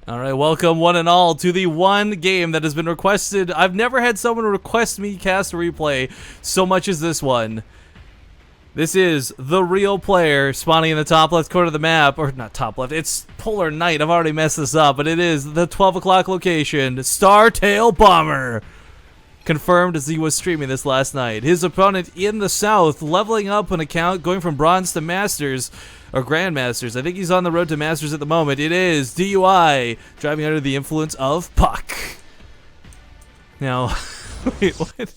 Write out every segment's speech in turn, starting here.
All right, welcome one and all to the one game that has been requested. I've never had someone request me cast a replay so much as this one. This is the real player spawning in the top left corner of the map, or not top left, it's Polar Night. I've already messed this up, but it is the 12 o'clock location, Startail Bomber. Confirmed as he was streaming this last night. His opponent in the south, leveling up an account, going from bronze to masters, or grandmasters. I think he's on the road to masters at the moment. It is DUI, driving under the influence of puCK. Now, wait, what?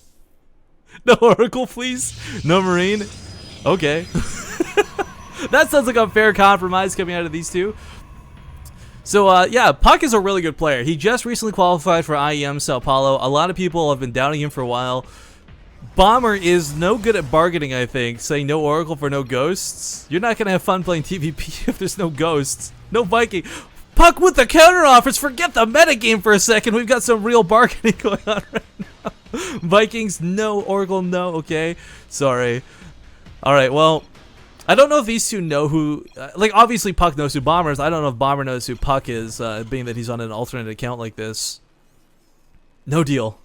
No Oracle, please? No Marine? Okay. That sounds like a fair compromise coming out of these two. So, yeah, puCK is a really good player. He just recently qualified for IEM Sao Paulo. A lot of people have been doubting him for a while. Bomber is no good at bargaining, I think, saying no Oracle for no ghosts. You're not going to have fun playing TvP if there's no ghosts. No Viking. puCK with the counter offers. Forget the metagame for a second. We've got some real bargaining going on right now. Vikings, no. Oracle, no. Okay. Sorry. All right, well, I don't know if these two know who, like, obviously puCK knows who Bomber is. I don't know if Bomber knows who puCK is, being that he's on an alternate account like this. No deal.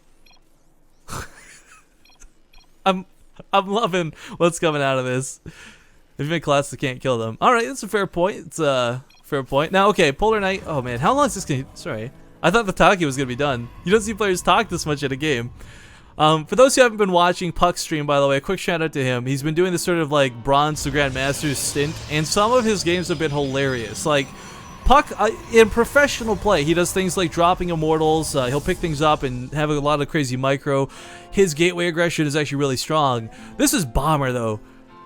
I'm loving what's coming out of this. If you make classes, can't kill them. All right, that's a fair point. It's a fair point. Now, okay, Polar Night. Oh man, how long is this gonna? Sorry, I thought the talkie was gonna be done. You don't see players talk this much in a game. For those who haven't been watching puCK stream, by the way, a quick shout out to him. He's been doing this sort of like bronze to grandmasters stint, and some of his games have been hilarious. Like puCK, in professional play, he does things like dropping immortals. He'll pick things up and have a lot of crazy micro. His gateway aggression is actually really strong. This is Bomber, though.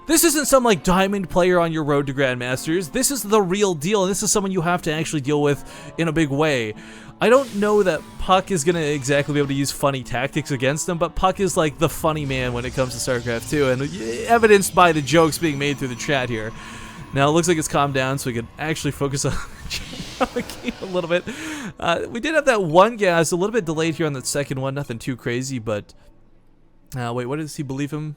This isn't some like diamond player on your road to grandmasters. This is the real deal, and this is someone you have to actually deal with in a big way. I don't know that puCK is gonna exactly be able to use funny tactics against him, but puCK is like the funny man when it comes to StarCraft 2, and evidenced by the jokes being made through the chat here. Now it looks like it's calmed down, so we can actually focus on the game a little bit. We did have that one gas, a little bit delayed here on that second one, nothing too crazy, but wait, what does he believe him?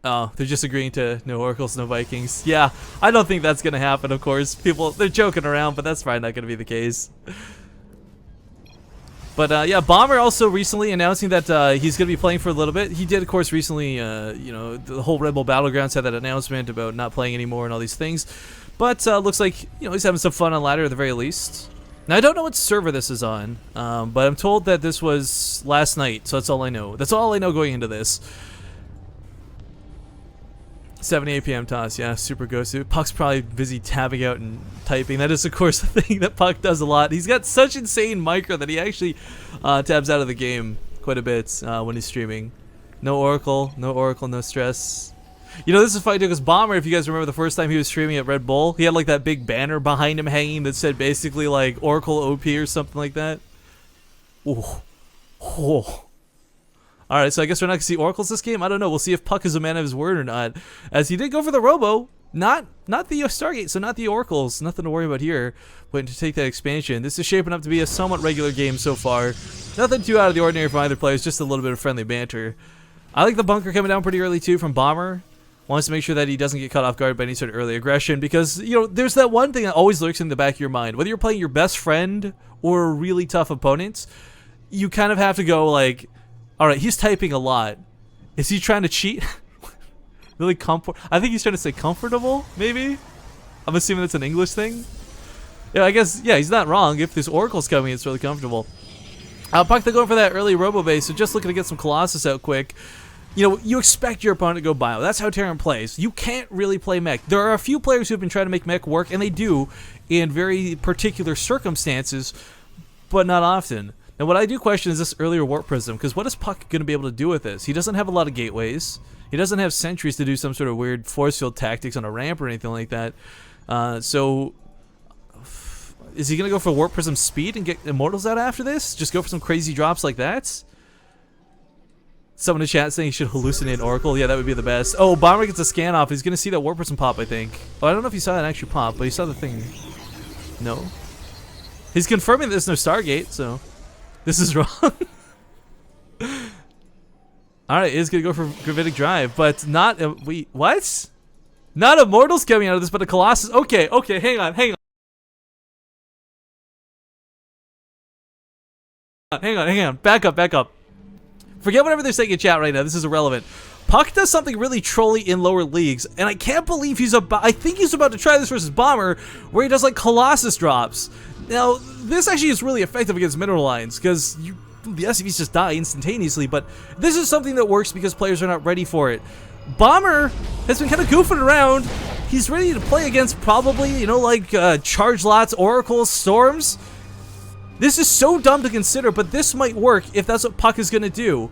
Oh, they're just agreeing to no Oracles, no Vikings. Yeah, I don't think that's gonna happen, of course. People, they're joking around, but that's probably not gonna be the case. But yeah, Bomber also recently announcing that he's gonna be playing for a little bit. He did, of course, recently, you know, the whole Red Bull Battlegrounds had that announcement about not playing anymore and all these things. But looks like, you know, he's having some fun on ladder at the very least. Now, I don't know what server this is on, but I'm told that this was last night, so that's all I know. That's all I know going into this. 7 p.m. toss, yeah, super ghosted. puCK's probably busy tabbing out and typing. That is, of course, the thing that puCK does a lot. He's got such insane micro that he actually tabs out of the game quite a bit when he's streaming. No Oracle, no stress. You know, this is funny because Bomber, if you guys remember the first time he was streaming at Red Bull, he had like that big banner behind him hanging that said basically like Oracle OP or something like that. Ooh. Oh. Alright, so I guess we're not going to see Oracles this game? I don't know. We'll see if puCK is a man of his word or not. As he did go for the Robo. Not the Stargate, so not the Oracles. Nothing to worry about here. But to take that expansion. This is shaping up to be a somewhat regular game so far. Nothing too out of the ordinary from either players. Just a little bit of friendly banter. I like the bunker coming down pretty early too from Bomber. Wants to make sure that he doesn't get caught off guard by any sort of early aggression. Because, you know, there's that one thing that always lurks in the back of your mind. Whether you're playing your best friend or a really tough opponent, you kind of have to go like... Alright, he's typing a lot. Is he trying to cheat? Really comfort? I think he's trying to say comfortable, maybe? I'm assuming that's an English thing. Yeah, I guess, yeah, he's not wrong. If this Oracle's coming, it's really comfortable. puCK, they're going for that early Robo base, so just looking to get some Colossus out quick. You know, you expect your opponent to go bio. That's how Terran plays. You can't really play mech. There are a few players who have been trying to make mech work, and they do in very particular circumstances, but not often. Now, what I do question is this earlier Warp Prism, because what is puCK going to be able to do with this? He doesn't have a lot of gateways. He doesn't have sentries to do some sort of weird force field tactics on a ramp or anything like that. So, is he going to go for Warp Prism speed and get Immortals out after this? Just go for some crazy drops like that? Someone in chat saying he should hallucinate Oracle. Yeah, that would be the best. Oh, Bomber gets a scan off. He's going to see that Warp Prism pop, I think. Oh, I don't know if he saw that actually pop, but he saw the thing. No. He's confirming there's no Stargate, so... This is wrong. Alright, is going to go for Gravitic Drive, but not... wait, what? Not Immortals coming out of this, but a Colossus. Okay, hang on. Hang on. Back up. Forget whatever they're saying in chat right now. This is irrelevant. puCK does something really trolly in lower leagues, and I can't believe I think he's about to try this versus Bomber, where he does like Colossus drops. Now, this actually is really effective against mineral lines, because the SCVs just die instantaneously, but this is something that works because players are not ready for it. Bomber has been kind of goofing around. He's ready to play against probably, you know, like Charge Lots, Oracles, Storms. This is so dumb to consider, but this might work if that's what puCK is going to do.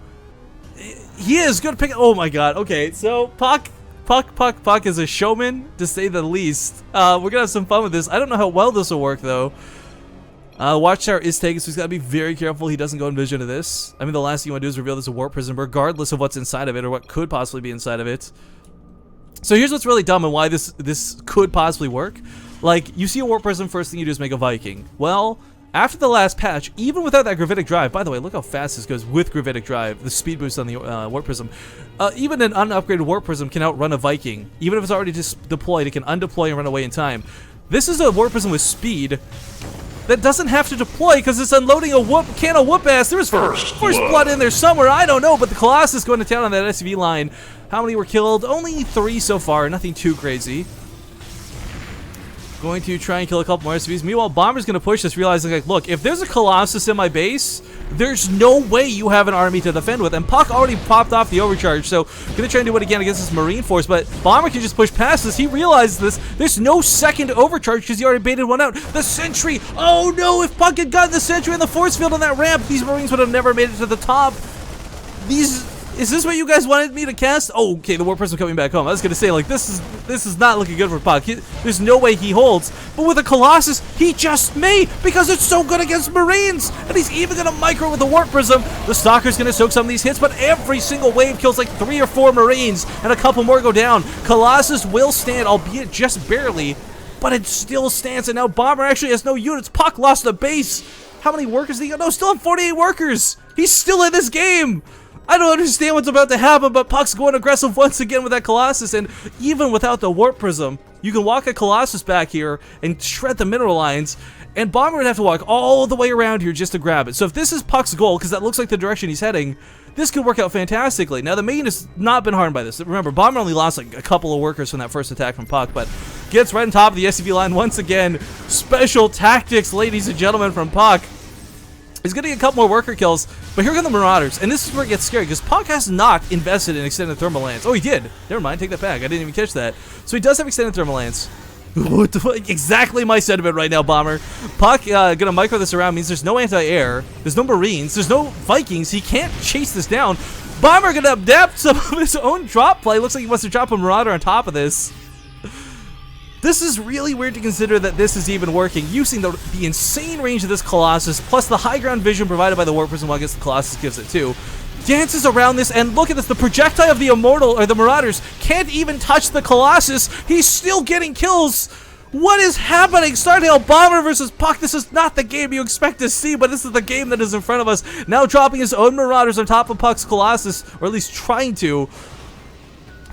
He is going to pick... Oh my god, okay, so puCK is a showman, to say the least. We're going to have some fun with this. I don't know how well this will work, though. Watchtower is taken, so he's got to be very careful he doesn't go in vision of this. I mean, the last thing you want to do is reveal this a Warp Prism, regardless of what's inside of it, or what could possibly be inside of it. So here's what's really dumb and why this could possibly work. Like, you see a Warp Prism, first thing you do is make a Viking. Well, after the last patch, even without that Gravitic Drive, by the way, look how fast this goes with Gravitic Drive, the speed boost on the Warp Prism. Even an unupgraded Warp Prism can outrun a Viking. Even if it's already just deployed, it can undeploy and run away in time. This is a Warp Prism with speed that doesn't have to deploy because it's unloading a can of whoop ass. There was first blood in there somewhere, I don't know, but the Colossus going to town on that SCV line. How many were killed? Only 3 so far, nothing too crazy. Going to try and kill a couple more SCVs. Meanwhile, Bomber's going to push this, realizing, like, look, if there's a Colossus in my base, there's no way you have an army to defend with. And puCK already popped off the overcharge, so going to try and do it again against this Marine force, but Bomber can just push past this. He realizes this. There's no second overcharge because he already baited one out. The Sentry! Oh no, if puCK had gotten the Sentry in the force field on that ramp, these Marines would have never made it to the top. Is this what you guys wanted me to cast? Oh, okay, the Warp Prism coming back home. I was gonna say, like, this is not looking good for puCK. There's no way he holds. But with a Colossus, he just may, because it's so good against Marines. And he's even gonna micro with the Warp Prism. The Stalker's gonna soak some of these hits, but every single wave kills like 3 or 4 Marines, and a couple more go down. Colossus will stand, albeit just barely, but it still stands. And now Bomber actually has no units. puCK lost the base. How many workers did he got? No, still have 48 workers. He's still in this game. I don't understand what's about to happen, but puCK's going aggressive once again with that Colossus, and even without the Warp Prism, you can walk a Colossus back here and shred the mineral lines, and Bomber would have to walk all the way around here just to grab it. So if this is puCK's goal, because that looks like the direction he's heading, this could work out fantastically. Now, the main has not been harmed by this. Remember, Bomber only lost like a couple of workers from that first attack from puCK, but gets right on top of the SCV line once again. Special tactics, ladies and gentlemen, from puCK. He's getting a couple more worker kills, but here come the Marauders, and this is where it gets scary, because puCK has not invested in extended thermal lance. Oh, he did. Never mind, take that back. I didn't even catch that. So he does have extended thermal lance. What the fuck? Exactly my sentiment right now, Bomber. puCK gonna micro this around, means there's no anti-air, there's no Marines, there's no Vikings. He can't chase this down. Bomber gonna adapt some of his own drop play. Looks like he wants to drop a Marauder on top of this. This is really weird to consider that this is even working, using the insane range of this Colossus, plus the high ground vision provided by the Warp Prism. Well, I guess the Colossus gives it too. Dances around this, and look at this, the projectile of the Immortal, or the Marauders, can't even touch the Colossus. He's still getting kills. What is happening? Stardale Bomber versus puCK. This is not the game you expect to see, but this is the game that is in front of us. Now dropping his own Marauders on top of puCK's Colossus, or at least trying to.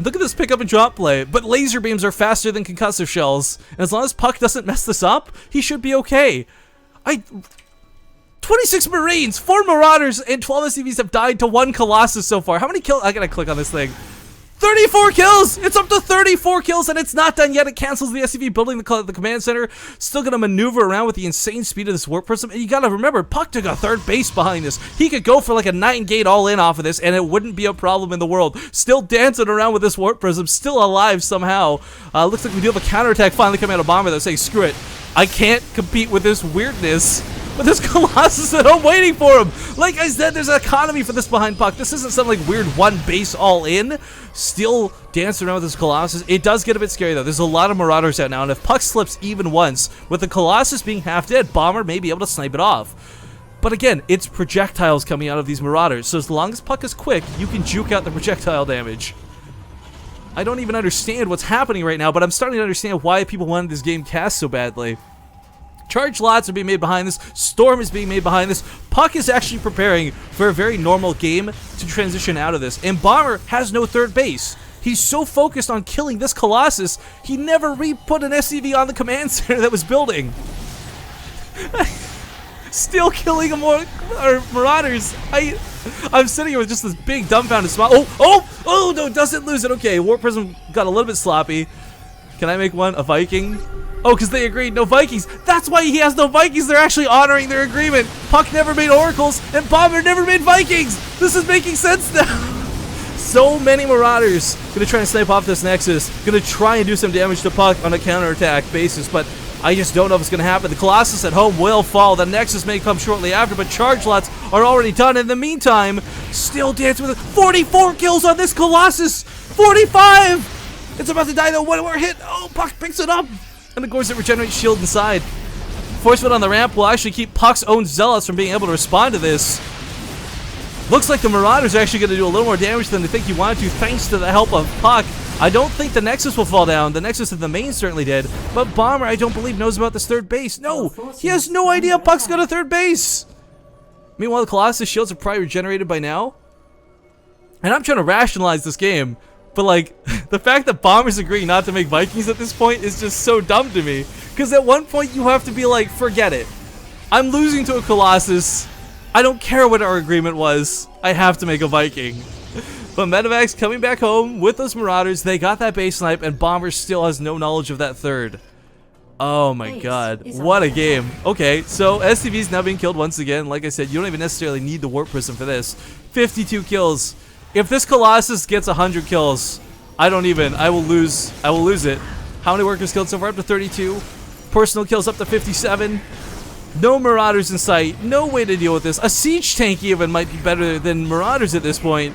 Look at this pick up and drop play, but laser beams are faster than concussive shells, and as long as puCK doesn't mess this up, he should be okay. 26 Marines, 4 Marauders, and 12 SCVs have died to 1 Colossus so far. How many kills? I gotta click on this thing. 34 kills! It's up to 34 kills, and it's not done yet. It cancels the SCV building the command center. Still gonna maneuver around with the insane speed of this Warp Prism. And you gotta remember, puCK took a third base behind this. He could go for like a 9 gate all in off of this, and it wouldn't be a problem in the world. Still dancing around with this Warp Prism, still alive somehow. Looks like we do have a counterattack finally coming out of Bomber that's saying, screw it. I can't compete with this weirdness. But this Colossus at home waiting for him. Like I said, there's an economy for this behind puCK. This isn't some like weird one base all in. Still dancing around with this Colossus. It does get a bit scary though. There's a lot of Marauders out now, and if puCK slips even once, with the Colossus being half dead, Bomber may be able to snipe it off. But again, it's projectiles coming out of these Marauders, so as long as puCK is quick, you can juke out the projectile damage. I don't even understand what's happening right now, but I'm starting to understand why people wanted this game cast so badly. Charge lots are being made behind this. Storm is being made behind this. puCK is actually preparing for a very normal game to transition out of this. And Bomber has no third base. He's so focused on killing this Colossus, he never re-put an SCV on the command center that was building. Still killing Marauders. I'm sitting here with just this big dumbfounded smile. Oh, no, doesn't lose it. Okay, Warp Prism got a little bit sloppy. Can I make one? A Viking? Oh, because they agreed, no Vikings. That's why he has no Vikings. They're actually honoring their agreement. puCK never made Oracles, and Bomber never made Vikings. This is making sense now. So many Marauders gonna try and snipe off this Nexus. Gonna try and do some damage to puCK on a counterattack basis, but I just don't know if it's gonna happen. The Colossus at home will fall. The Nexus may come shortly after, but charge lots are already done. In the meantime, still dancing with 44 kills on this Colossus. 45. It's about to die though. One more hit. Oh, puCK picks it up. And of course it regenerates shield inside. Force-Fed on the ramp will actually keep puCK's own Zealots from being able to respond to this. Looks like the Marauders are actually going to do a little more damage than they think he wanted to, thanks to the help of puCK. I don't think the Nexus will fall down. The Nexus in the main certainly did. But Bomber, I don't believe, knows about this third base. No! He has no idea puCK's got a third base! Meanwhile, the Colossus shields are probably regenerated by now. And I'm trying to rationalize this game. But, like, the fact that Bomber's agreeing not to make Vikings at this point is just so dumb to me. Because at one point, you have to be like, forget it. I'm losing to a Colossus. I don't care what our agreement was. I have to make a Viking. But Medivacs coming back home with those Marauders. They got that base snipe, and Bomber still has no knowledge of that third. Oh my god. What a game. Okay, so SCV's now being killed once again. Like I said, you don't even necessarily need the Warp Prism for this. 52 kills. If this Colossus gets 100 kills, I will lose it. How many workers killed so far? Up to 32. Personal kills up to 57. No Marauders in sight. No way to deal with this. A siege tank even might be better than Marauders at this point.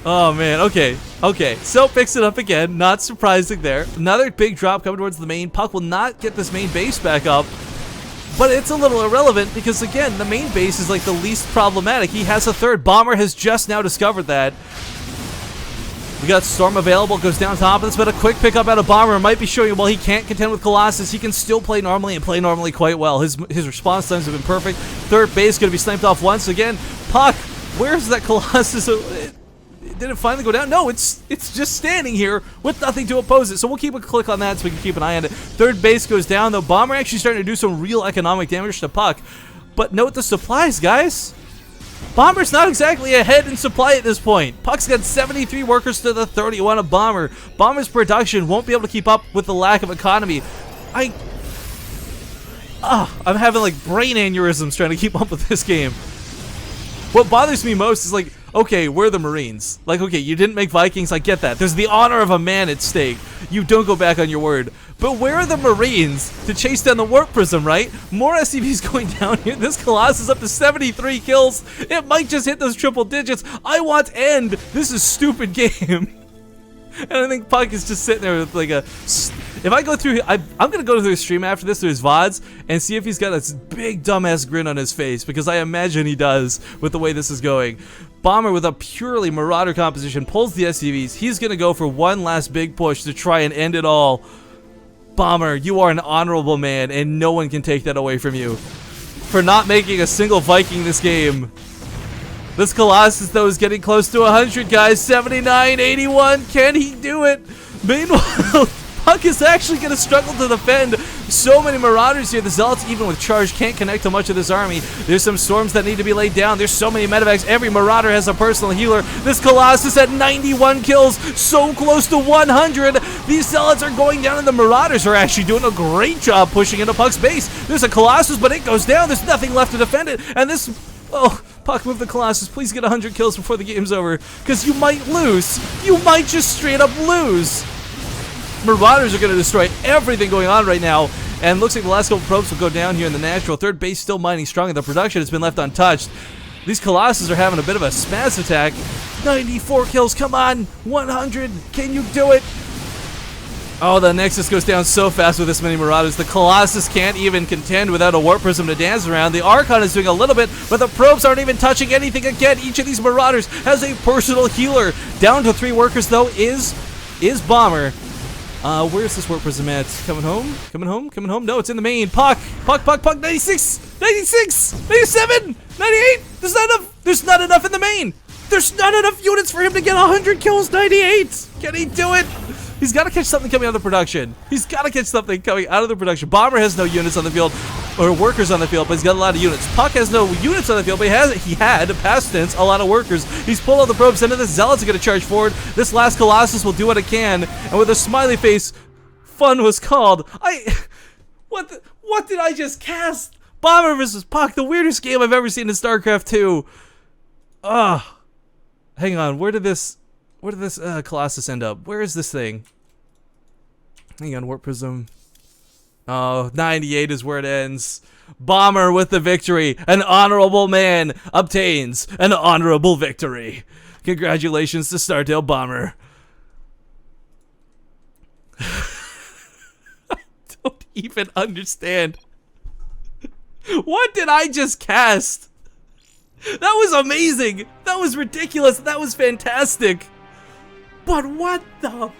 Oh man, okay. So picks it up again. Not surprising there. Another big drop coming towards the main. puCK will not get this main base back up. But it's a little irrelevant because, again, the main base is like the least problematic. He has a third. Bomber has just now discovered that. We got Storm available, goes down top of this, but a quick pickup out of Bomber might be showing you while he can't contend with Colossus, he can still play normally and play normally quite well. His response times have been perfect. Third base going to be sniped off once again. puCK, where's that Colossus? Did it finally go down? No, it's just standing here with nothing to oppose it. So we'll keep a click on that so we can keep an eye on it. Third base goes down, though. Bomber actually starting to do some real economic damage to puCK. But note the supplies, guys. Bomber's not exactly ahead in supply at this point. puCK's got 73 workers to the 31 of Bomber. Bomber's production won't be able to keep up with the lack of economy. I'm having like brain aneurysms trying to keep up with this game. What bothers me most is like, okay, we're the Marines. Like, okay, you didn't make Vikings, I get that. There's the honor of a man at stake. You don't go back on your word. But where are the Marines to chase down the Warp Prism, right? More SCVs going down here. This Colossus up to 73 kills. It might just hit those triple digits. I want end. This is stupid game. And I think puCK is just sitting there with like a... If I go through... I'm going to go through his stream after this, through his VODs, and see if he's got this big dumbass grin on his face, because I imagine he does with the way this is going. Bomber with a purely Marauder composition pulls the SCVs. He's going to go for one last big push to try and end it all. Bomber, you are an honorable man, and no one can take that away from you. For not making a single Viking this game. This Colossus, though, is getting close to 100, guys. 79, 81. Can he do it? Meanwhile, puCK is actually going to struggle to defend. So many Marauders here. The Zealots, even with charge, can't connect to much of this army. There's some storms that need to be laid down. There's so many medevacs. Every Marauder has a personal healer. This Colossus at 91 kills. So close to 100. These Zealots are going down, and the Marauders are actually doing a great job pushing into puCK's base. There's a Colossus, but it goes down. There's nothing left to defend it. And this... Oh, puCK, move the Colossus. Please get 100 kills before the game's over, because you might lose. You might just straight up lose. Marauders are going to destroy everything going on right now, and looks like the last couple probes will go down here in the natural. Third base still mining strong, and the production has been left untouched. These Colossus are having a bit of a spaz attack. 94 kills, come on. 100, can you do it? Oh, the Nexus goes down so fast with this many Marauders. The Colossus can't even contend without a Warp Prism to dance around. The Archon is doing a little bit, but the probes aren't even touching anything again. Each of these Marauders has a personal healer. Down to 3 workers, though, is Bomber. Where's this Warp Prism at? Coming home? Coming home? Coming home? No, it's in the main. puCK. 96! 96! 97! 98! There's not enough! There's not enough in the main! There's not enough units for him to get 100 kills! 98! Can he do it? He's got to catch something coming out of the production. He's got to catch something coming out of the production. Bomber has no units on the field, or workers on the field, but he's got a lot of units. puCK has no units on the field, but he had, past tense, a lot of workers. He's pulled out the probes, and then the Zealots are going to charge forward. This last Colossus will do what it can, and with a smiley face, fun was called. What did I just cast? Bomber versus puCK, the weirdest game I've ever seen in StarCraft 2. Hang on, where did this Colossus end up? Where is this thing? Hang on, Warp Prism. Oh, 98 is where it ends. Bomber with the victory. An honorable man obtains an honorable victory. Congratulations to Stardale Bomber. I don't even understand. What did I just cast? That was amazing. That was ridiculous. That was fantastic. But what the